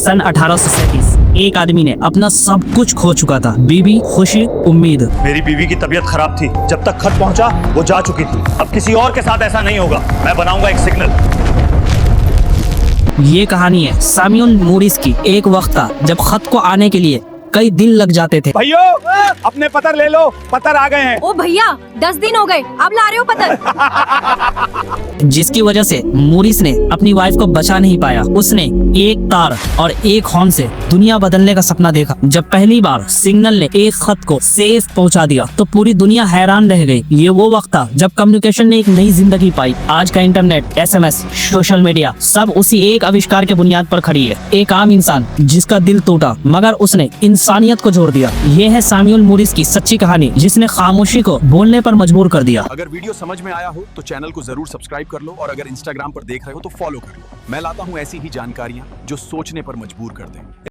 सन 1837 एक आदमी ने अपना सब कुछ खो चुका था, बीवी, खुशी, उम्मीद। मेरी बीवी की तबीयत खराब थी, जब तक खत पहुंचा वो जा चुकी थी। अब किसी और के साथ ऐसा नहीं होगा, मैं बनाऊंगा एक सिग्नल। ये कहानी है सैमुअल मॉरिस की। एक वक्त था जब खत को आने के लिए कई दिन लग जाते थे। भाइयों अपने पत्थर ले लो, पत्थर आ गए हैं। ओ भैया 10 दिन हो गए, अब ला रहे हो पत्थर। जिसकी वजह से मॉरिस ने अपनी वाइफ को बचा नहीं पाया। उसने एक तार और एक हॉर्न से दुनिया बदलने का सपना देखा। जब पहली बार सिग्नल ने एक खत को सेफ पहुंचा दिया तो पूरी दुनिया हैरान रह गई। ये वो वक्त था जब कम्युनिकेशन ने एक नई जिंदगी पाई। आज का इंटरनेट, SMS, सोशल मीडिया सब उसी एक आविष्कार के बुनियाद पर खड़ी है। एक आम इंसान जिसका दिल टूटा मगर उसने इंसानियत को जोड़ दिया। ये है सैमुअल मॉरिस की सच्ची कहानी जिसने खामोशी को बोलने पर मजबूर कर दिया। अगर वीडियो समझ में आया हो तो चैनल को जरूर सब्सक्राइब कर लो और अगर इंस्टाग्राम पर देख रहे हो तो फॉलो कर लो। मैं लाता हूं ऐसी ही जानकारियां जो सोचने पर मजबूर कर दें।